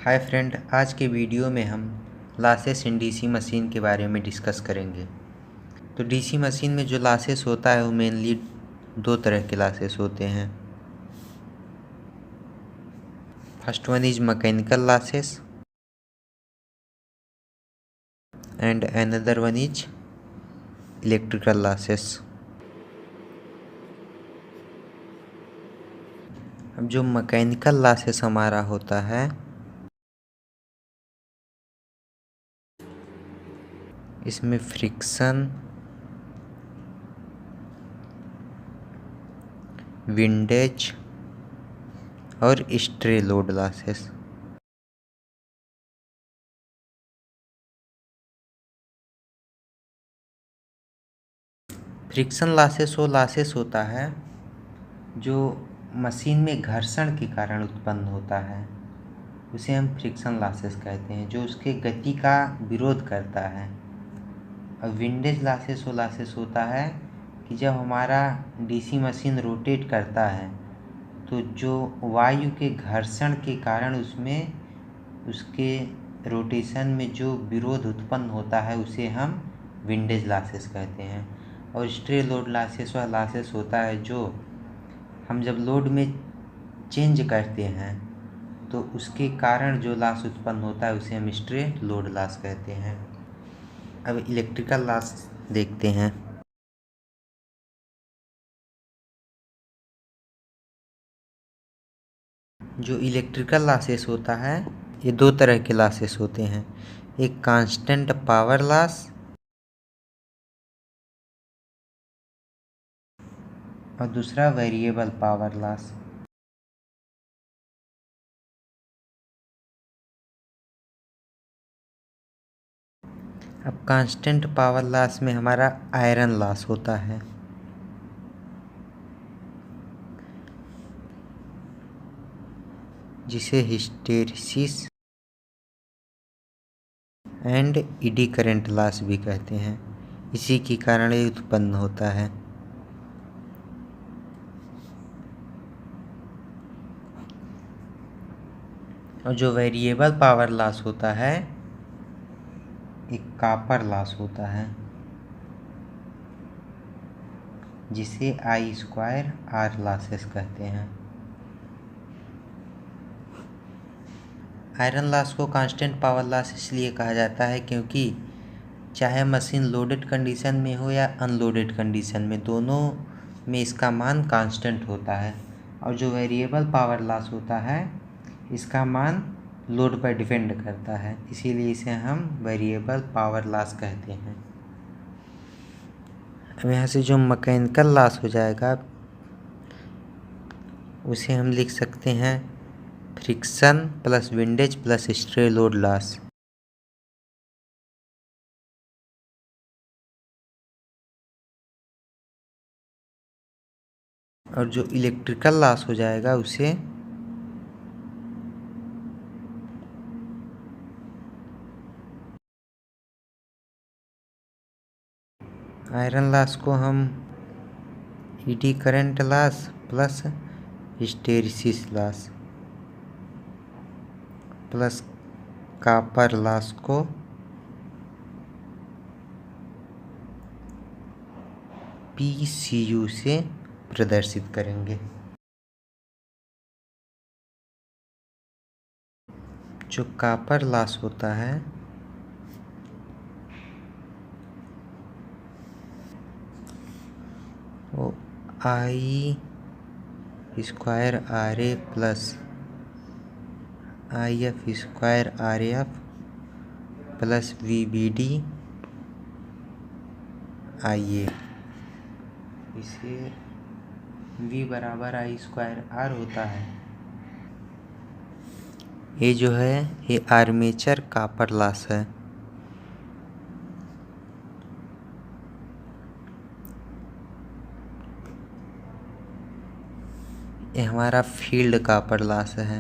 Hi friend, आज के video में हम लॉसेस इन डीसी मशीन के बारे में डिस्कस करेंगे। तो डीसी मशीन में जो लॉसेस होता है वो मेनली दो तरह के लॉसेस होते हैं। First one is mechanical losses and another one is electrical losses. अब जो मैकेनिकल लॉसेस हमारा होता है इसमें फ्रिक्शन, विंडेज और stray load losses. Friction losses वो लॉसेस होता है जो मशीन में घर्षण के कारण उत्पन्न होता है, उसे हम फ्रिक्शन लॉसेस कहते हैं, जो उसके गति का विरोध करता है। और विंडेज लॉसेस वो लॉसेस होता है कि जब हमारा डीसी मशीन रोटेट करता है तो जो वायु के घर्षण के कारण उसमें उसके रोटेशन में जो विरोध उत्पन्न होता है उसे हम विंडेज लॉसेस कहते हैं। और स्ट्रे लोड लॉसेस वह लॉसेस होता है जो हम जब लोड में चेंज करते हैं तो उसके कारण जो लॉस उत्पन्न होता है उसे हम स्ट्रे लोड लॉस कहते हैं। अब इलेक्ट्रिकल लॉस देखते हैं। जो इलेक्ट्रिकल लॉसेस होता है ये दो तरह के लॉसेस होते हैं, एक कांस्टेंट पावर लॉस और दूसरा वेरिएबल पावर लॉस। अब कांस्टेंट पावर लॉस में हमारा आयरन लॉस होता है, जिसे hysteresis and eddy current loss भी कहते हैं। इसी के कारण ये उत्पन्न होता है। और जो वेरिएबल पावर लॉस होता है एक कॉपर लॉस होता है, जिसे आई स्क्वायर आर लॉसेस कहते हैं। आयरन लॉस को कांस्टेंट पावर लॉस इसलिए कहा जाता है क्योंकि चाहे मशीन लोडेड कंडीशन में हो या अनलोडेड कंडीशन में, दोनों में इसका मान कांस्टेंट होता है। और जो वेरिएबल पावर लॉस होता है इसका मान लोड पर डिपेंड करता है, इसीलिए इसे हम वेरिएबल पावर लॉस कहते हैं। अब यहाँ से जो मैकेनिकल लॉस हो जाएगा उसे हम लिख सकते हैं friction plus windage plus stray load loss. और जो इलेक्ट्रिकल लॉस हो जाएगा उसे आयरन लॉस को हम eddy current loss plus hysteresis loss plus copper loss को PCU से प्रदर्शित करेंगे। जो कॉपर लॉस होता है वो I square R A plus IF square RF plus VBD IA, इसे V बराबर आई स्क्वायर आर होता है। ये जो है ये आर्मेचर कॉपर लॉस है। ये हमारा फील्ड कॉपर लॉस है।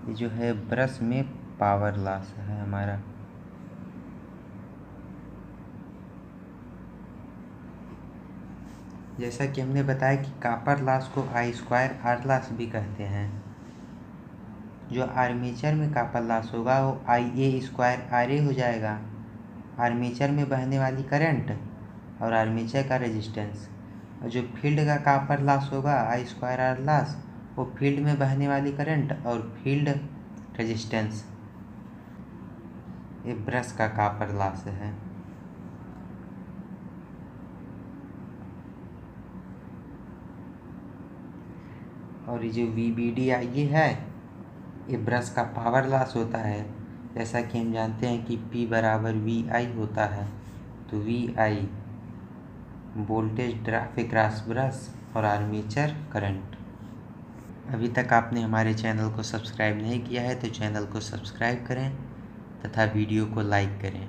ये जो है ब्रश में पावर लॉस है हमारा। जैसा कि हमने बताया कि कॉपर लॉस को आई स्क्वायर आर लॉस भी कहते हैं। जो आर्मेचर में कॉपर लॉस होगा वो आई ए स्क्वायर आर ए हो जाएगा। आर्मेचर में बहने वाली करंट और आर्मेचर का रेजिस्टेंस। और जो फील्ड का कॉपर लॉस होगा आई स्क्वायर आर लॉस, वो फील्ड में बहने वाली करंट और फील्ड रेजिस्टेंस। ये ब्रश का कॉपर लॉस है। और ये जो VBD है ये ब्रश का पावर लॉस होता है। जैसा कि हम जानते हैं कि P बराबर VI होता है, तो VI voltage drop across brush और आर्मेचर करंट। अभी तक आपने हमारे चैनल को सब्सक्राइब नहीं किया है तो चैनल को सब्सक्राइब करें तथा वीडियो को लाइक करें।